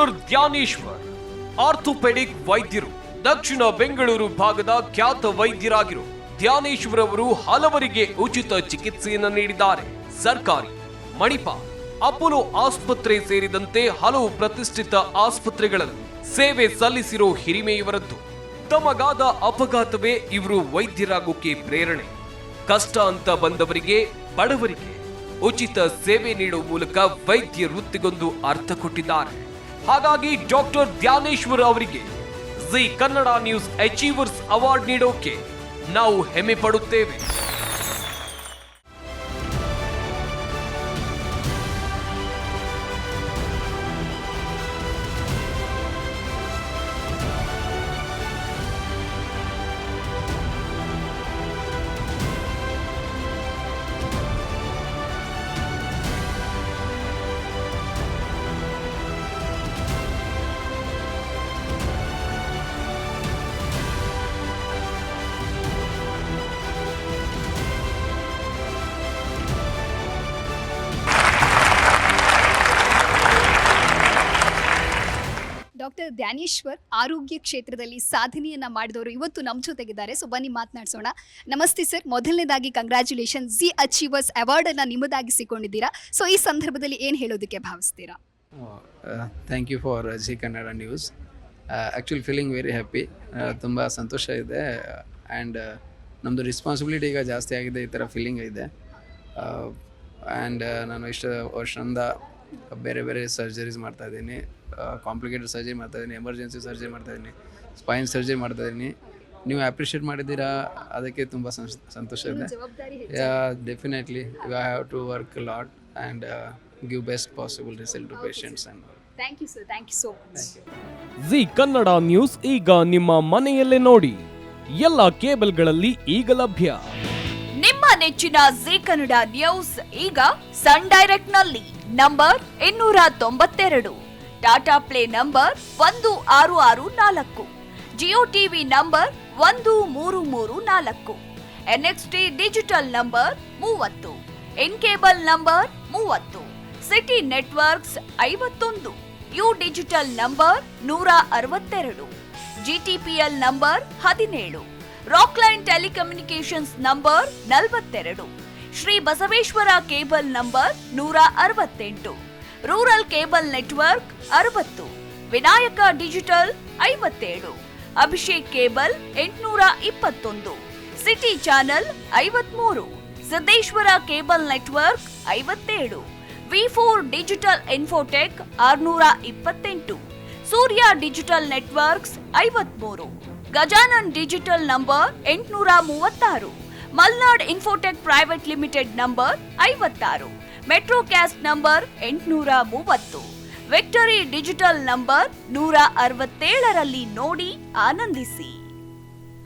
Doctor ಧ್ಯಾನೇಶ್ವರ್ orthopaedic ವೈದ್ಯರು. ದಕ್ಷಿಣ ಬೆಂಗಳೂರು ಭಾಗದ ಖ್ಯಾತ ವೈದ್ಯರಾಗಿರು ಧ್ಯಾನೇಶ್ವರ್ ಅವರು ಹಲವರಿಗೆ ಉಚಿತ ಚಿಕಿತ್ಸೆಯನ್ನು ನೀಡಿದ್ದಾರೆ. ಸರ್ಕಾರಿ, ಮಣಿಪಾಲ್, ಅಪೋಲೋ ಆಸ್ಪತ್ರೆ ಸೇರಿದಂತೆ ಹಲವು ಪ್ರತಿಷ್ಠಿತ ಆಸ್ಪತ್ರೆಗಳಲ್ಲಿ ಸೇವೆ ಸಲ್ಲಿಸಿರೋ ಹಿರಿಮೆ ಇವರದ್ದು. ತಮಗಾದ ಅಪಘಾತವೇ ಇವರು ವೈದ್ಯರಾಗೋಕೆ ಪ್ರೇರಣೆ. ಕಷ್ಟ ಅಂತ ಬಂದವರಿಗೆ, ಬಡವರಿಗೆ ಉಚಿತ ಸೇವೆ ನೀಡುವ ಮೂಲಕ ವೈದ್ಯ ವೃತ್ತಿಗೊಂದು ಅರ್ಥ ಕೊಟ್ಟಿದ್ದಾರೆ. ಹಾಗಾಗಿ ಡಾಕ್ಟರ್ ಧ್ಯಾನೇಶ್ವರ್ ಅವರಿಗೆ Zee Kannada news achievers award ನೀಡೋಕೆ ನಾವು ಹೆಮ್ಮೆ ಪಡುತ್ತೇವೆ. ಡಾಕ್ಟರ್ ಧ್ಯಾನೇಶ್ವರ್ ಆರೋಗ್ಯ ಕ್ಷೇತ್ರದಲ್ಲಿ ಸಾಧನೆಯನ್ನ ಮಾಡಿದವರು ಇವತ್ತು ನಮ್ಮ ಜೊತೆಗಿದ್ದಾರೆ. ಸೊ ಬನ್ನಿ ಮಾತನಾಡಿಸೋಣ. ನಮಸ್ತೆ ಸರ್. ಮೊದಲನೇದಾಗಿ ಕಂಗ್ರ್ಯಾಚುಲೇಷನ್, ಜಿ ಅಚೀವರ್ಸ್ ಅವಾರ್ಡ್ ಅನ್ನ ನಿಮ್ಮದಾಗಿಸಿಕೊಂಡಿದ್ದೀರಾ. ಸೊ ಈ ಸಂದರ್ಭದಲ್ಲಿ ಏನು ಹೇಳೋದಕ್ಕೆ ಭಾವಿಸ್ತೀರಾ? Thank you for Zee Kannada news. Actually feeling very happy. ತುಂಬ ಸಂತೋಷ ಇದೆ. ಆ್ಯಂಡ್ ನಮ್ಮದು ರೆಸ್ಪಾನ್ಸಿಬಿಲಿಟಿ ಈಗ ಜಾಸ್ತಿ ಆಗಿದೆ, ಈ ಥರ ಫೀಲಿಂಗ್ ಇದೆ. ಆ್ಯಂಡ್ ನಾನು ಇಷ್ಟು ವರ್ಷದಿಂದ ಬೇರೆ ಬೇರೆ ಸರ್ಜರೀಸ್ ಮಾಡ್ತಾಯಿದ್ದೀನಿ. ಕಾಂಪ್ಲಿಕೇಟೆಡ್ ಸರ್ಜರಿ ಮಾಡ್ತಾಯಿದ್ದೀನಿ, ಎಮರ್ಜೆನ್ಸಿ ಸರ್ಜರಿ ಮಾಡ್ತಾಯಿದ್ದೀನಿ, ಸ್ಪೈನ್ ಸರ್ಜರಿ ಮಾಡ್ತಾಯಿದ್ದೀನಿ. ನೀವು ಅಪ್ರಿಷಿಯೇಟ್ ಮಾಡಿದ್ದೀರಾ, ಅದಕ್ಕೆ ತುಂಬ ಸಂತೋಷ ಇದೆ. Definitely I have to work lot and give best possible result to patients. Thank you sir, thank you so much. Zee Kannada news ಈಗ ನಿಮ್ಮ ಮನೆಯಲ್ಲೇ ನೋಡಿ. ಎಲ್ಲ ಕೇಬಲ್ಗಳಲ್ಲಿ ಈಗ ಲಭ್ಯ. ನಿಮ್ಮ ನೆಚ್ಚಿನ ಜಿ ಕನ್ನಡ ನ್ಯೂಸ್ ಈಗ ಸನ್ ಡೈರೆಕ್ಟ್ ನಲ್ಲಿ number 292, Tata play number 1664, Jio TV number 1334, NXT digital number 30, in cable number 30, city networks 51, U digital number 162, GTPL number 17, Rockline telecommunications number 42, Shri Basaveshwara cable number 168, rural cable network 60, Vinayaka digital 57, Abhishek cable 821, city channel 53, Siddeshwara cable network 57, V4 digital Infotech 628, Surya digital networks 53, Gajanan digital number 836, Malnad Infotech Private Limited number 56, Metro Cast number 830, Victory Digital number 167ರಲ್ಲಿ ನೋಡಿ ಆನಂದಿಸಿ.